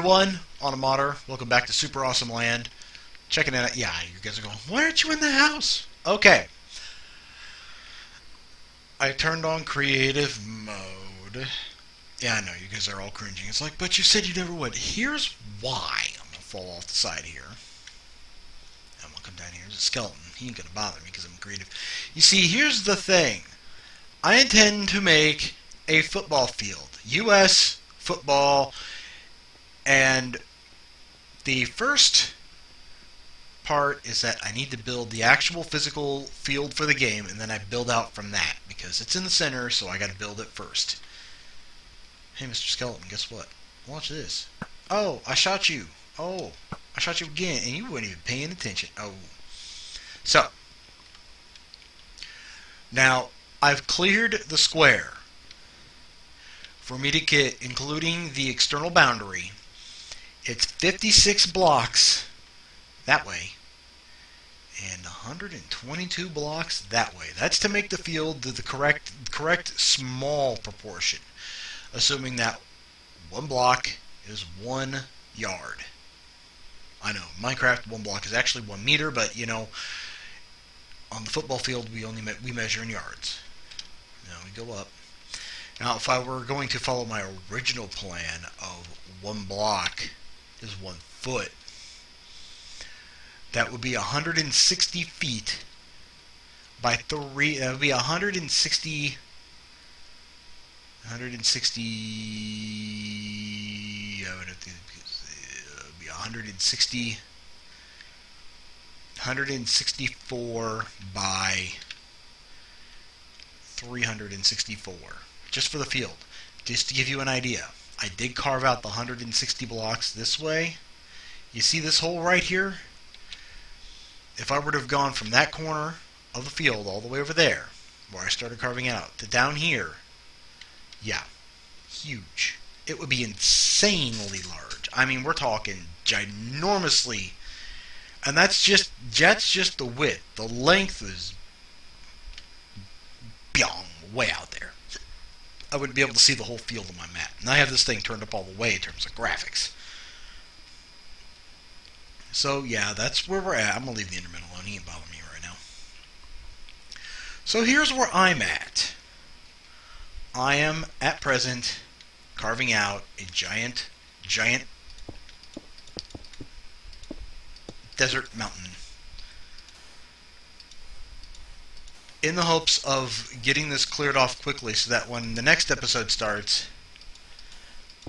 everyone, Automodder. Welcome back to Super Awesome Land. Checking it out. Yeah, you guys are going, why aren't you in the house? Okay. I turned on creative mode. Yeah, I know, you guys are all cringing. It's like, but you said you never would. Here's why. I'm going to fall off the side here. I'm going to come down here. There's a skeleton. He ain't going to bother me because I'm creative. You see, here's the thing. I intend to make a football field. U.S. football. And the first part is that I need to build the actual physical field for the game, and then I build out from that, because it's in the center, so I got to build it first. Hey, Mr. Skeleton, guess what? Watch this. Oh, I shot you. Oh, I shot you again, and you weren't even paying attention. Oh. So, now, I've cleared the square for me to get, including the external boundary. It's 56 blocks that way and 122 blocks that way. That's to make the field the correct small proportion, assuming that one block is 1 yard. I know, Minecraft 1 block is actually 1 meter, but you know, on the football field we measure in yards. Now we go up. Now if I were going to follow my original plan of 1 block is 1 foot, that would be 160 feet by 3. That would be 160. I would have to. It would be 160. 164 by 364, just for the field. Just to give you an idea. I did carve out the 160 blocks this way. You see this hole right here? If I were to have gone from that corner of the field all the way over there, where I started carving out, to down here, yeah, huge. It would be insanely large. I mean, we're talking ginormously, and that's just the width. The length is way out there. I wouldn't be able to see the whole field on my map. And I have this thing turned up all the way in terms of graphics. So yeah, that's where we're at. I'm going to leave the Enderman alone. He ain't bothering me right now. So here's where I'm at. I am, at present, carving out a giant desert mountain, in the hopes of getting this cleared off quickly so that when the next episode starts,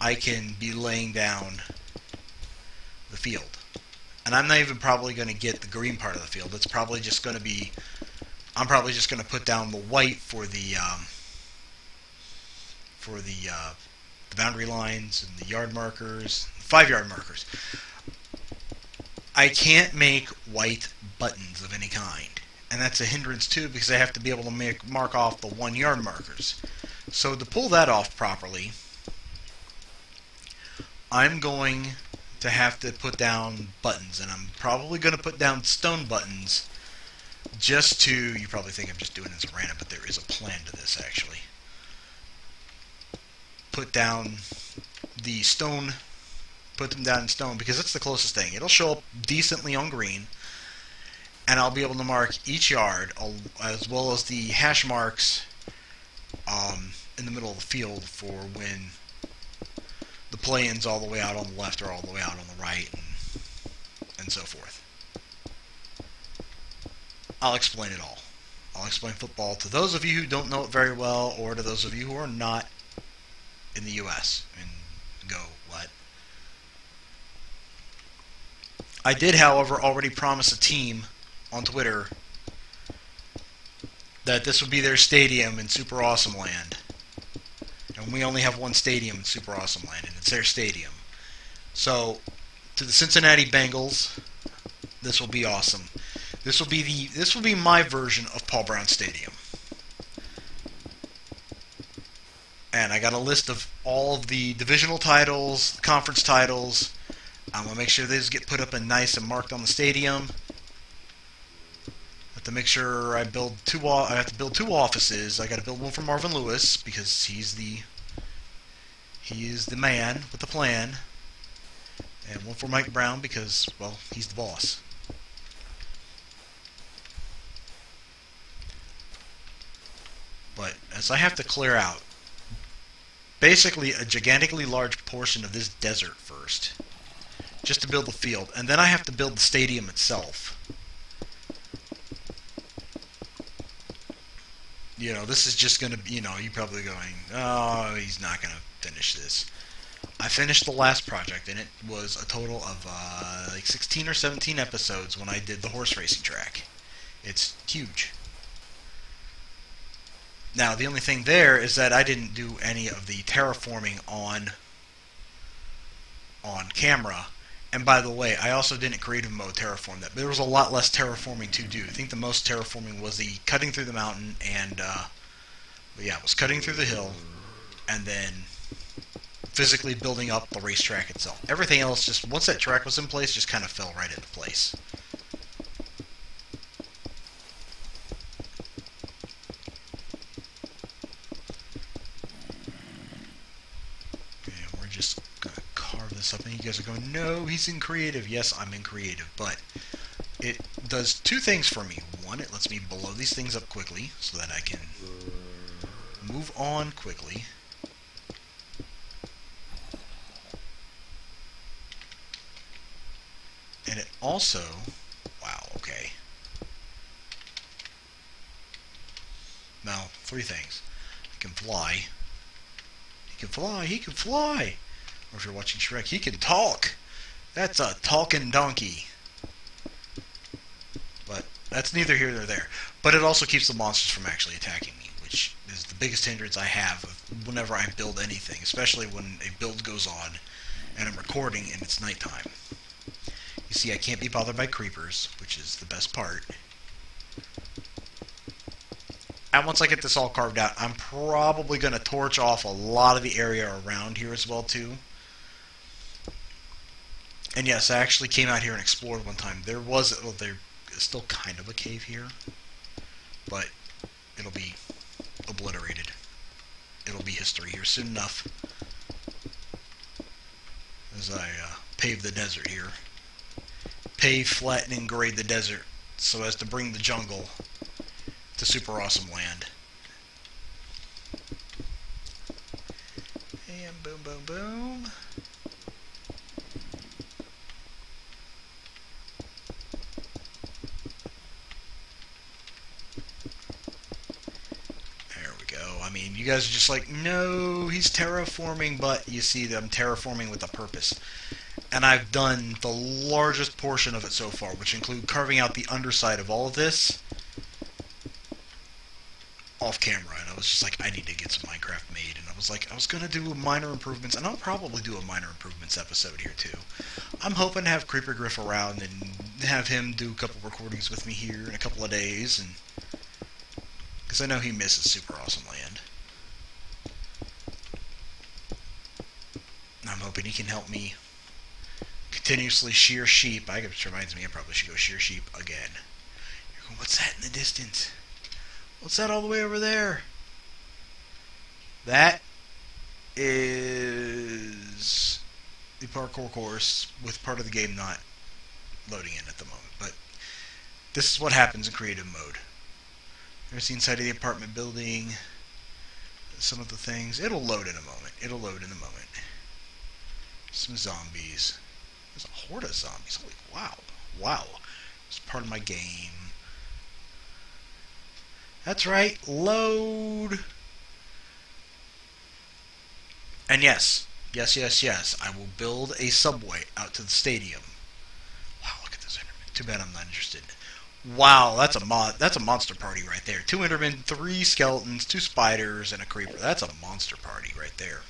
I can be laying down the field. And I'm not even probably going to get the green part of the field. It's probably just going to be, I'm probably just going to put down the white for the boundary lines and the yard markers, 5-yard markers. I can't make white buttons of any kind. And that's a hindrance too, because I have to be able to mark off the 1-yard markers. So to pull that off properly, I'm going to have to put down buttons, and I'm probably going to put down stone buttons just to, you probably think I'm just doing this random, but there is a plan to this actually. Put down the stone, put them down in stone, because that's the closest thing. It'll show up decently on green, and I'll be able to mark each yard, as well as the hash marks in the middle of the field for when the play-ins all the way out on the left or all the way out on the right, and so forth. I'll explain it all. I'll explain football to those of you who don't know it very well, or to those of you who are not in the U.S. and go, what? I did, however, already promise a team on Twitter that this would be their stadium in Super Awesome Land. And we only have one stadium in Super Awesome Land, and it's their stadium. So, to the Cincinnati Bengals, this will be awesome. This will be my version of Paul Brown Stadium. And I got a list of all of the divisional titles, conference titles. I'm gonna make sure these get put up and nice and marked on the stadium. To make sure I have to build 2 offices. I got to build one for Marvin Lewis, because he is the man with the plan. And one for Mike Brown because, well, he's the boss. But as I have to clear out basically a gigantically large portion of this desert first, just to build the field, and then I have to build the stadium itself. You know, this is just going to be, you know, you're probably going, oh, he's not going to finish this. I finished the last project, and it was a total of like 16 or 17 episodes when I did the horse racing track. It's huge. Now, the only thing there is that I didn't do any of the terraforming on camera. And by the way, I also didn't creative mode terraform that. There was a lot less terraforming to do. I think the most terraforming was the cutting through the mountain and, yeah, it was cutting through the hill and then physically building up the racetrack itself. Everything else, just once that track was in place, just kind of fell right into place. And we're just going to carve this up. And you guys are going, no, he's in creative. Yes, I'm in creative, but it does two things for me. One, it lets me blow these things up quickly so that I can move on quickly. And it also, wow, okay. Now, three things. He can fly. He can fly. He can fly. Or if you're watching Shrek, he can talk. That's a talking donkey. But that's neither here nor there. But it also keeps the monsters from actually attacking me, which is the biggest hindrance I have whenever I build anything, especially when a build goes on and I'm recording and it's nighttime. You see, I can't be bothered by creepers, which is the best part. And once I get this all carved out, I'm probably going to torch off a lot of the area around here as well, too. And yes, I actually came out here and explored one time. There was, well, there is still kind of a cave here, but it'll be obliterated. It'll be history here soon enough as I pave the desert here. Pave, flatten, and grade the desert so as to bring the jungle to super awesome land. And boom, boom, boom. There we go. I mean, you guys are just like, no, he's terraforming, but you see them terraforming with a purpose. And I've done the largest portion of it so far, which include carving out the underside of all of this off camera. And I was just like, I need to get some Minecraft made. And I was like, I was going to do minor improvements, and I'll probably do a minor improvements episode here too. I'm hoping to have Creeper Griff around and have him do a couple recordings with me here in a couple of days, and because I know he misses super awesome land. I'm hoping he can help me continuously shear sheep. Which reminds me, I probably should go shear sheep again. You're going, what's that in the distance? What's that all the way over there? That is the parkour course with part of the game not loading in at the moment. But this is what happens in creative mode. There's the inside of the apartment building. Some of the things. It'll load in a moment. It'll load in a moment. Some zombies. There's a horde of zombies. Holy wow. Wow. It's part of my game. That's right. Load. And yes. Yes. I will build a subway out to the stadium. Wow, look at this Enderman. Too bad I'm not interested. Wow, that's a monster party right there. 2 Endermen, 3 skeletons, 2 spiders, and a creeper. That's a monster party right there.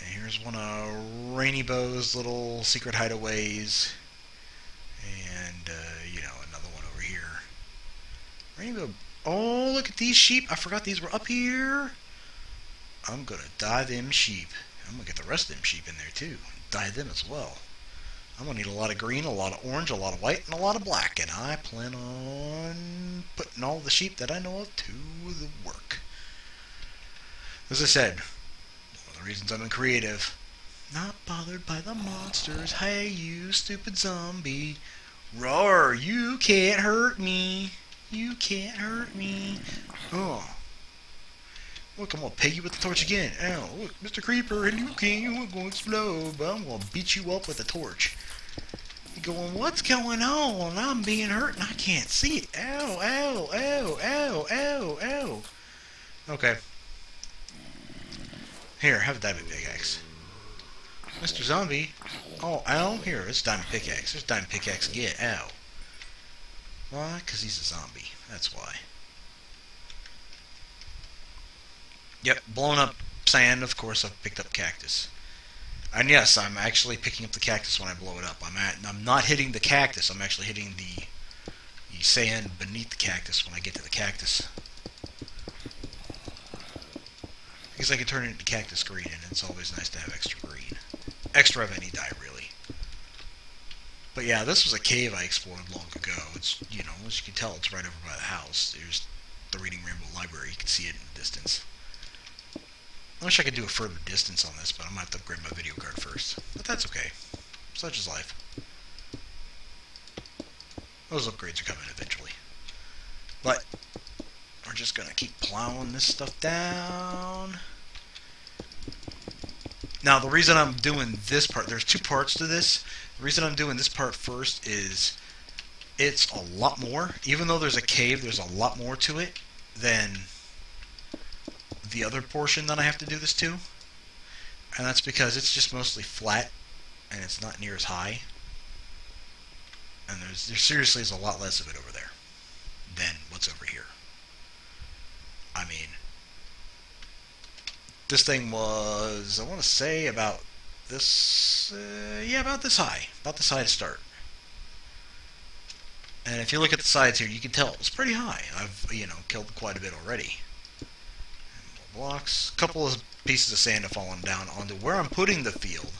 Here's one of Rainy Bow's little secret hideaways. And, you know, another one over here. Rainy Bow. Oh, look at these sheep. I forgot these were up here. I'm going to dye them sheep. I'm going to get the rest of them sheep in there, too. Dye them as well. I'm going to need a lot of green, a lot of orange, a lot of white, and a lot of black. And I plan on putting all the sheep that I know of to the work. As I said, the reasons I'm in creative. Not bothered by the monsters. Hey, you stupid zombie. Roar, you can't hurt me. You can't hurt me. Oh. Look, I'm gonna peg you with the torch again. Ow, look, Mr. Creeper and Liu King, we're going to explode, but I'm gonna beat you up with a torch. You're going, what's going on? I'm being hurt and I can't see it. Ow, ow, ow, ow, ow, ow. Okay. Here, have a diamond pickaxe. Mr. Zombie. Oh, ow. Here, it's diamond pickaxe. There's diamond pickaxe again. Ow. Why? Because he's a zombie. That's why. Yep, blown up sand. Of course, I've picked up cactus. And yes, I'm actually picking up the cactus when I blow it up. I'm not hitting the cactus. I'm actually hitting the sand beneath the cactus when I get to the cactus. Because I can turn it into cactus green, and it's always nice to have extra green. Extra of any dye, really. But yeah, this was a cave I explored long ago. It's, you know, as you can tell, it's right over by the house. There's the Reading Rainbow Library. You can see it in the distance. I wish I could do a further distance on this, but I'm going to have to upgrade my video card first. But that's okay. Such is life. Those upgrades are coming eventually. But we're just going to keep plowing this stuff down. Now, the reason I'm doing this part, there's two parts to this. The reason I'm doing this part first is it's a lot more. Even though there's a cave, there's a lot more to it than the other portion that I have to do this to. And that's because it's just mostly flat and it's not near as high. And there seriously is a lot less of it over there than what's over here. I mean, this thing was, I want to say, about this, yeah, about this high. About this high to start. And if you look at the sides here, you can tell it's pretty high. I've, you know, killed quite a bit already. And more blocks. A couple of pieces of sand have fallen down onto where I'm putting the field.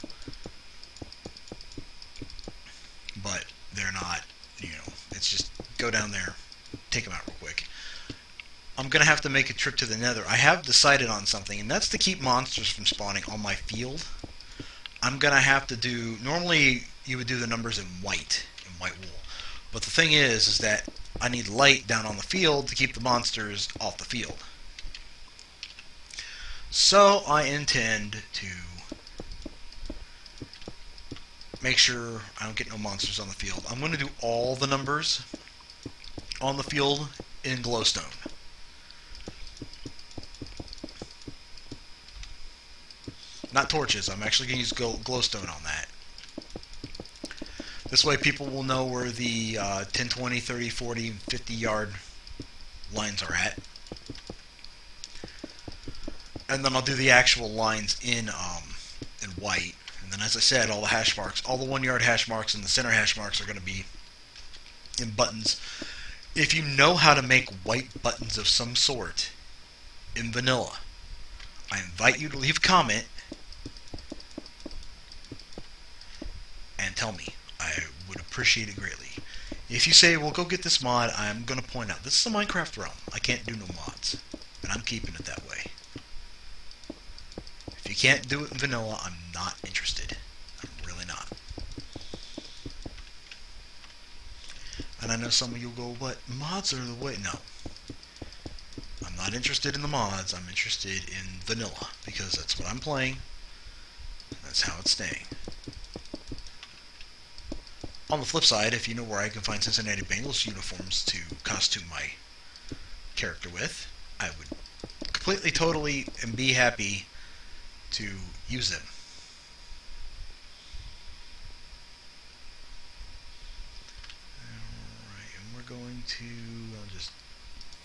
But they're not, you know, it's just go down there, take them out real quick. I'm going to have to make a trip to the Nether. I have decided on something, and that's to keep monsters from spawning on my field. I'm going to have to do, normally you would do the numbers in white wool. But the thing is that I need light down on the field to keep the monsters off the field. So I intend to make sure I don't get no monsters on the field. I'm going to do all the numbers on the field in glowstone. Not torches. I'm actually going to use glowstone on that. This way people will know where the 10, 20, 30, 40, 50 yard lines are at. And then I'll do the actual lines in white. And then, as I said, all the hash marks, all the 1 yard hash marks and the center hash marks are going to be in buttons. If you know how to make white buttons of some sort in vanilla, I invite you to leave a comment and tell me. I would appreciate it greatly. If you say, well, go get this mod, I'm going to point out, this is a Minecraft realm. I can't do no mods. And I'm keeping it that way. If you can't do it in vanilla, I'm not interested. I'm really not. And I know some of you go, but mods are the way. No. I'm not interested in the mods. I'm interested in vanilla. Because that's what I'm playing. That's how it's staying. On the flip side, if you know where I can find Cincinnati Bengals uniforms to costume my character with, I would completely, totally, and be happy to use them. Alright, and we're going to, I'll just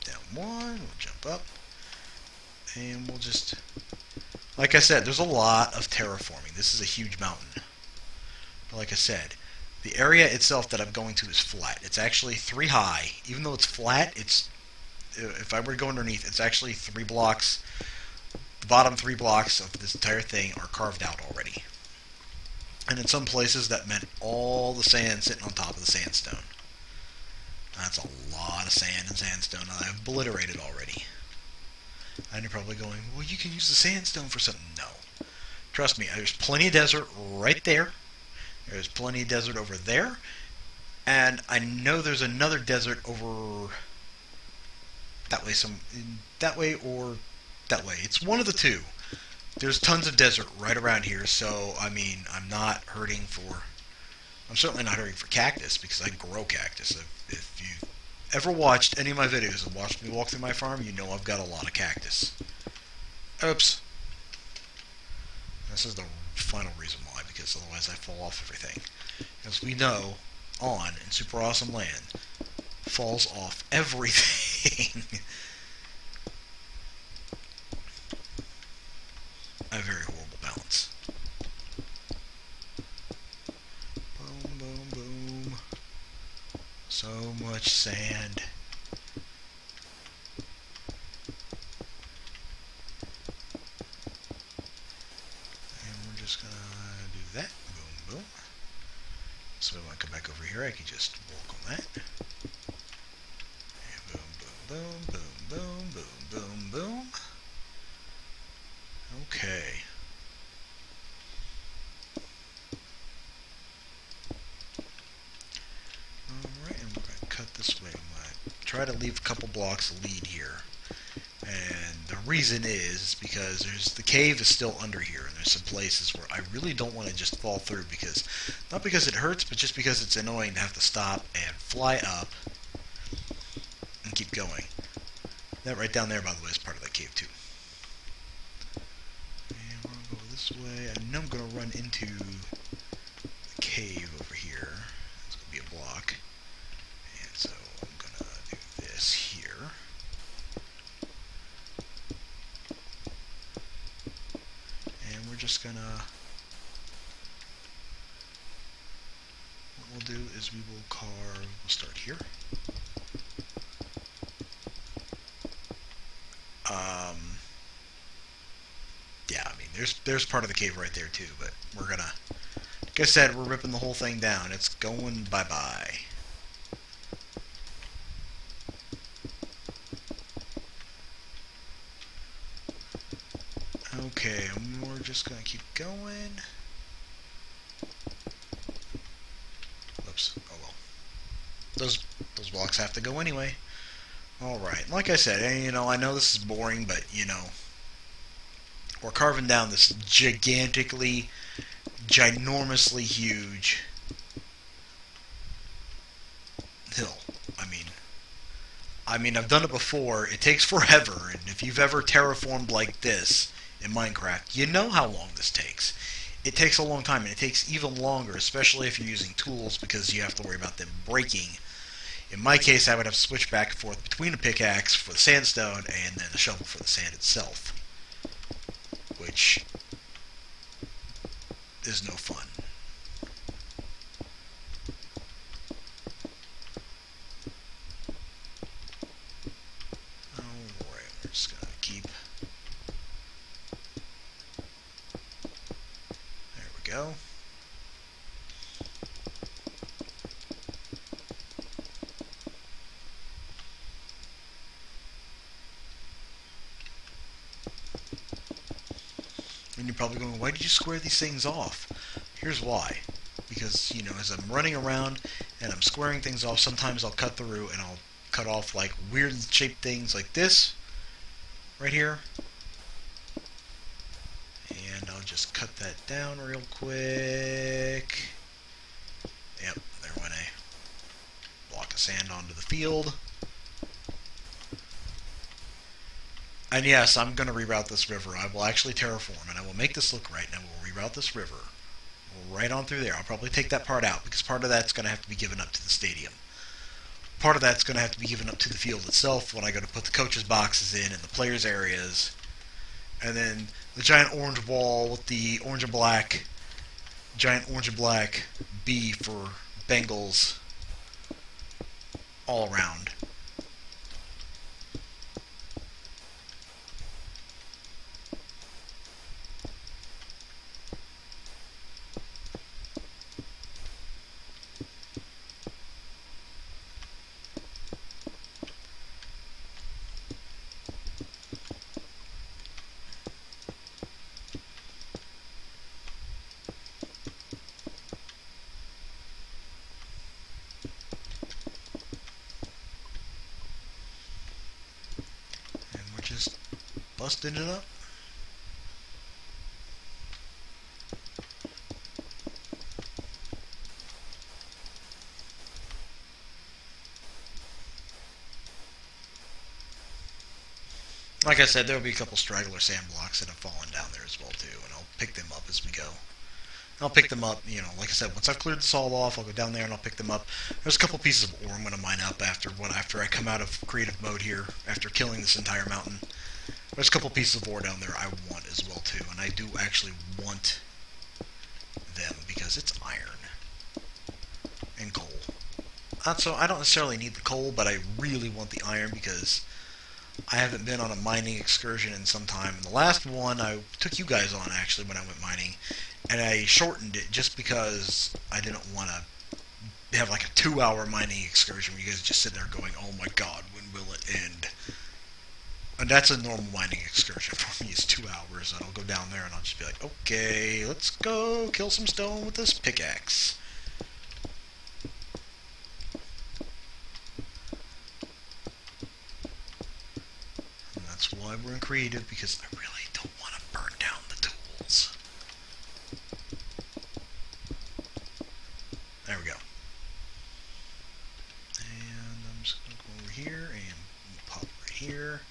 down one, we'll jump up, and we'll just, like I said, there's a lot of terraforming. This is a huge mountain. Like I said, the area itself that I'm going to is flat. It's actually 3 high. Even though it's flat, it's, if I were to go underneath, it's actually 3 blocks. The bottom 3 blocks of this entire thing are carved out already. And in some places that meant all the sand sitting on top of the sandstone. That's a lot of sand and sandstone that I've obliterated already. And you're probably going, well, you can use the sandstone for something. No. Trust me, there's plenty of desert right there. There's plenty of desert over there. And I know there's another desert over that way, that way or that way. It's one of the two. There's tons of desert right around here, so I mean, I'm certainly not hurting for cactus because I grow cactus. If you've ever watched any of my videos and watched me walk through my farm, you know I've got a lot of cactus. Oops. This is the final reason why, because otherwise I fall off everything. As we know, on in Super Awesome Land, falls off everything. A very horrible balance. Boom, boom, boom. So much sand. And we're just gonna do that. Boom, boom. So when I come back over here, I can just walk on that. And boom, boom, boom, boom, boom, boom, boom, boom. Okay. Alright, and we're going to cut this way. I'm going to try to leave a couple blocks of lead here. And the reason is because the cave is still under here, and there's some places where I really don't want to just fall through, because not because it hurts, but just because it's annoying to have to stop and fly up and keep going. That right down there, by the way, is part of that cave too. And we're going to go this way. I know I'm going to run into the cave over here. It's going to be a block. And so I'm going to do this here. And we're just going to... What we'll do is we will carve... We'll start here. Yeah, I mean, there's part of the cave right there too, but we're gonna, like I said, we're ripping the whole thing down. It's going bye-bye. Okay, and we're just gonna keep going. Oops, oh well. Those blocks have to go anyway. Alright, like I said, and, I know this is boring, but, we're carving down this gigantically, ginormously huge hill. I mean, I've done it before. It takes forever, and if you've ever terraformed like this in Minecraft, you know how long this takes. It takes a long time, and it takes even longer, especially if you're using tools, because you have to worry about them breaking. In my case, I would have to switch back and forth between a pickaxe for the sandstone and then a shovel for the sand itself, which is no fun. Alright, we're just going to keep... There we go. And you're probably going, why did you square these things off? Here's why. Because, as I'm running around and I'm squaring things off, sometimes I'll cut through and I'll cut off like weird shaped things like this right here. And I'll just cut that down real quick. Yep, there went a block of sand onto the field. And yes, I'm going to reroute this river. I will actually terraform, and I will make this look right, and I will reroute this river right on through there. I'll probably take that part out, because part of that's going to have to be given up to the stadium. Part of that's going to have to be given up to the field itself when I go to put the coaches' boxes in and the players' areas. And then the giant orange wall with the orange and black, giant orange and black B for Bengals all around. busted it up. Like I said, there will be a couple straggler sand blocks that have fallen down there as well too, and I'll pick them up as we go. I'll pick them up, you know, like I said, once I've cleared this all off, I'll go down there and I'll pick them up. There's a couple pieces of ore I'm going to mine up after I come out of creative mode here, after killing this entire mountain. There's a couple pieces of ore down there I want as well too, and I do actually want them because it's iron and coal. So I don't necessarily need the coal, but I really want the iron because I haven't been on a mining excursion in some time. And the last one I took you guys on actually when I went mining, and I shortened it just because I didn't want to have like a 2-hour mining excursion where you guys just sit there going, oh my god, when will it end? And that's a normal mining excursion for me, is 2 hours, and I'll go down there and I'll just be like, okay, let's go kill some stone with this pickaxe. And that's why we're in creative, because I really don't want to burn down the tools. There we go. And I'm just going to go over here and pop right here.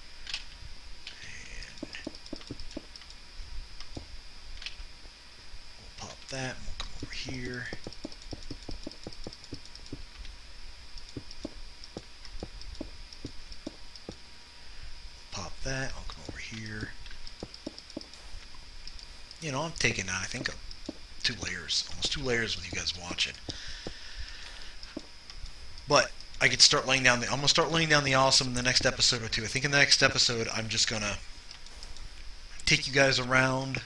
And we'll pop that, and we'll come over here. Pop that, I'll come over here. You know, I'm taking out, I think, 2 layers, almost 2 layers with you guys watching. But I could start laying down I'm gonna start laying down the awesome in the next episode or two. I think in the next episode I'm just gonna take you guys around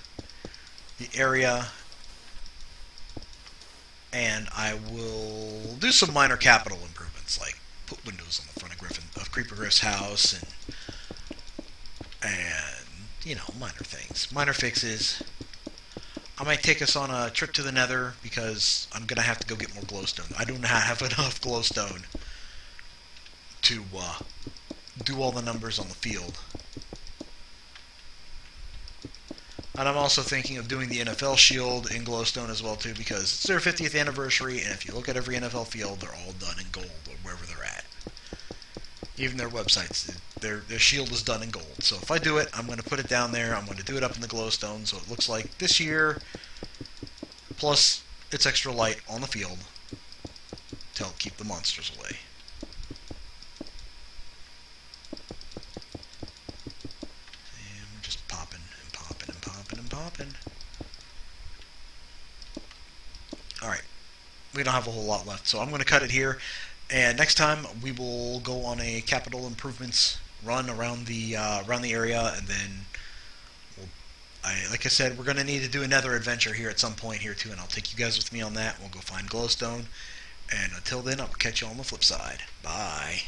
the area, and I will do some minor capital improvements, like put windows on the front of Creeper Griff's house, and you know, minor things, minor fixes. I might take us on a trip to the Nether because I'm gonna have to go get more glowstone. I don't have enough glowstone to do all the numbers on the field. And I'm also thinking of doing the NFL shield in glowstone as well too, because it's their 50th anniversary, and if you look at every NFL field, they're all done in gold or wherever they're at. Even their websites, their shield is done in gold. So if I do it, I'm going to put it down there. I'm going to do it up in the glowstone, so it looks like this year, plus it's extra light on the field to help keep the monsters away. And we're just popping and popping and popping and popping. Alright, we don't have a whole lot left, so I'm going to cut it here. And next time we will go on a capital improvements run around the area, and then like I said, we're going to need to do another adventure here at some point here too, and I'll take you guys with me on that. We'll go find glowstone, and until then, I'll catch you on the flip side. Bye.